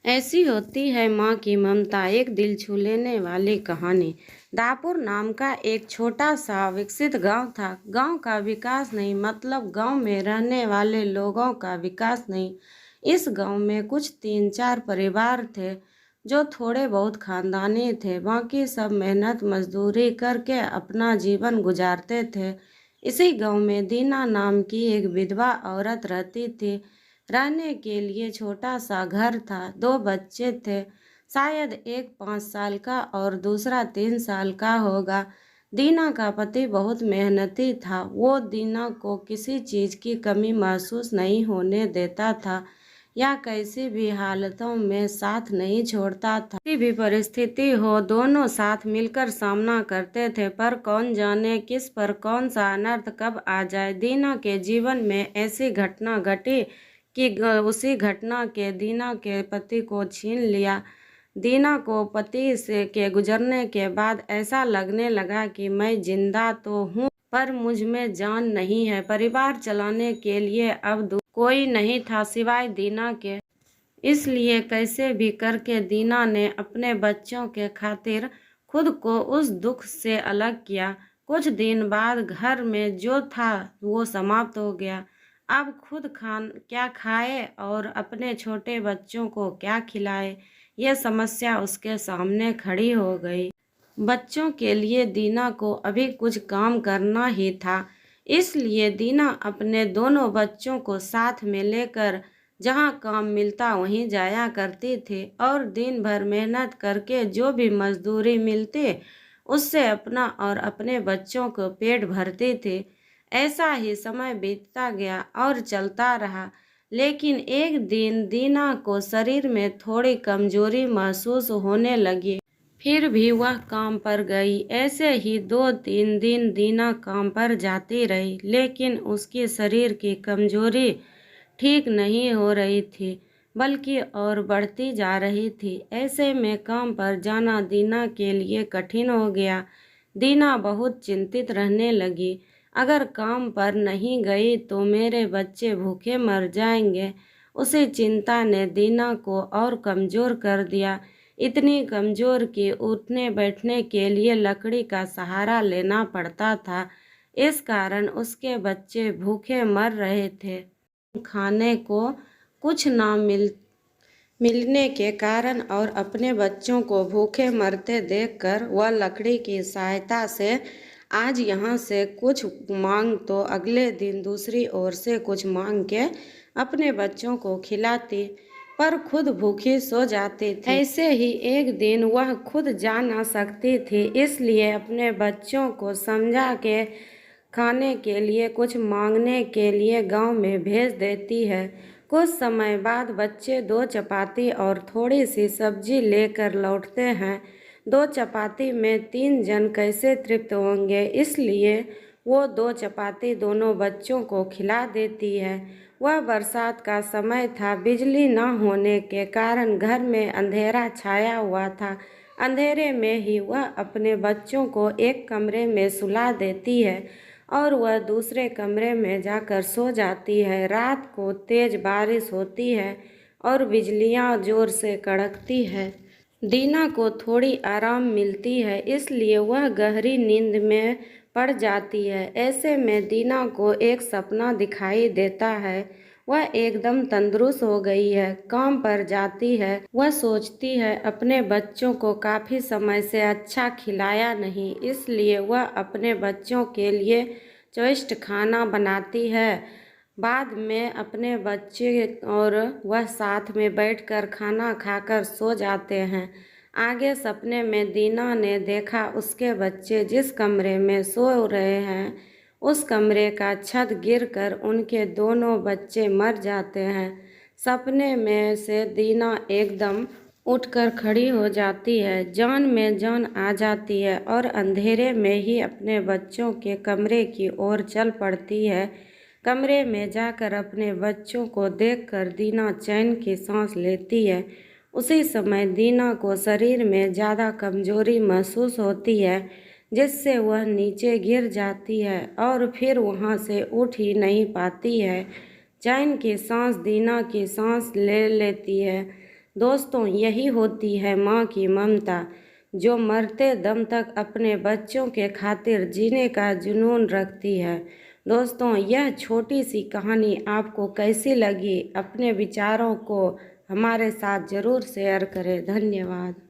ऐसी होती है माँ की ममता, एक दिल छू लेने वाली कहानी। दापुर नाम का एक छोटा सा विकसित गांव था। गांव का विकास नहीं मतलब गांव में रहने वाले लोगों का विकास नहीं। इस गांव में कुछ 3-4 परिवार थे जो थोड़े बहुत खानदानी थे। बाकी सब मेहनत मजदूरी करके अपना जीवन गुजारते थे। इसी गांव में दीना नाम की एक विधवा औरत रहती थी। रहने के लिए छोटा सा घर था। 2 बच्चे थे, शायद एक 5 साल का और दूसरा 3 साल का होगा। दीना का पति बहुत मेहनती था। वो दीना को किसी चीज़ की कमी महसूस नहीं होने देता था या कैसी भी हालतों में साथ नहीं छोड़ता था। किसी भी परिस्थिति हो दोनों साथ मिलकर सामना करते थे, पर कौन जाने किस पर कौन सा अनर्थ कब आ जाए। दीना के जीवन में ऐसी घटना घटी कि उसी घटना के दीना के पति को छीन लिया। दीना को पति से के गुजरने के बाद ऐसा लगने लगा कि मैं जिंदा तो हूँ पर मुझ में जान नहीं है। परिवार चलाने के लिए अब कोई नहीं था सिवाय दीना के। इसलिए कैसे भी करके दीना ने अपने बच्चों के खातिर खुद को उस दुख से अलग किया। कुछ दिन बाद घर में जो था वो समाप्त हो गया। अब खुद क्या खाए और अपने छोटे बच्चों को क्या खिलाए, यह समस्या उसके सामने खड़ी हो गई। बच्चों के लिए दीना को अभी कुछ काम करना ही था। इसलिए दीना अपने दोनों बच्चों को साथ में लेकर जहाँ काम मिलता वहीं जाया करती थी और दिन भर मेहनत करके जो भी मजदूरी मिलती उससे अपना और अपने बच्चों को पेट भरती थी। ऐसा ही समय बीतता गया और चलता रहा। लेकिन एक दिन दीना को शरीर में थोड़ी कमजोरी महसूस होने लगी। फिर भी वह काम पर गई। ऐसे ही 2-3 दिन दीना काम पर जाती रही, लेकिन उसके शरीर की कमजोरी ठीक नहीं हो रही थी बल्कि और बढ़ती जा रही थी। ऐसे में काम पर जाना दीना के लिए कठिन हो गया। दीना बहुत चिंतित रहने लगी। अगर काम पर नहीं गई तो मेरे बच्चे भूखे मर जाएंगे। उसी चिंता ने दीना को और कमज़ोर कर दिया, इतनी कमज़ोर कि उठने बैठने के लिए लकड़ी का सहारा लेना पड़ता था। इस कारण उसके बच्चे भूखे मर रहे थे। खाने को कुछ ना मिलने के कारण और अपने बच्चों को भूखे मरते देखकर वह लकड़ी की सहायता से आज यहाँ से कुछ मांग तो अगले दिन दूसरी ओर से कुछ मांग के अपने बच्चों को खिलाती, पर खुद भूखी सो जाती थी। ऐसे ही एक दिन वह खुद जा ना सकती थी, इसलिए अपने बच्चों को समझा के खाने के लिए कुछ मांगने के लिए गांव में भेज देती है। कुछ समय बाद बच्चे 2 चपाती और थोड़ी सी सब्जी लेकर लौटते हैं। 2 चपाती में 3 जन कैसे तृप्त होंगे, इसलिए वो 2 चपाती दोनों बच्चों को खिला देती है। वह बरसात का समय था। बिजली न होने के कारण घर में अंधेरा छाया हुआ था। अंधेरे में ही वह अपने बच्चों को एक कमरे में सुला देती है और वह दूसरे कमरे में जाकर सो जाती है। रात को तेज बारिश होती है और बिजलियां जोर से कड़कती है। दीना को थोड़ी आराम मिलती है, इसलिए वह गहरी नींद में पड़ जाती है। ऐसे में दीना को एक सपना दिखाई देता है। वह एकदम तंदुरुस्त हो गई है, काम पर जाती है। वह सोचती है अपने बच्चों को काफ़ी समय से अच्छा खिलाया नहीं, इसलिए वह अपने बच्चों के लिए चविष्ट खाना बनाती है। बाद में अपने बच्चे और वह साथ में बैठकर खाना खाकर सो जाते हैं। आगे सपने में दीना ने देखा उसके बच्चे जिस कमरे में सो रहे हैं उस कमरे का छत गिरकर उनके दोनों बच्चे मर जाते हैं। सपने में से दीना एकदम उठकर खड़ी हो जाती है, जान में जान आ जाती है और अंधेरे में ही अपने बच्चों के कमरे की ओर चल पड़ती है। कमरे में जाकर अपने बच्चों को देखकर दीना चैन की सांस लेती है। उसी समय दीना को शरीर में ज़्यादा कमजोरी महसूस होती है, जिससे वह नीचे गिर जाती है और फिर वहाँ से उठ ही नहीं पाती है। चैन की सांस दीना की सांस ले लेती है। दोस्तों, यही होती है माँ की ममता, जो मरते दम तक अपने बच्चों के खातिर जीने का जुनून रखती है। दोस्तों, यह छोटी सी कहानी आपको कैसी लगी? अपने विचारों को हमारे साथ ज़रूर शेयर करें। धन्यवाद।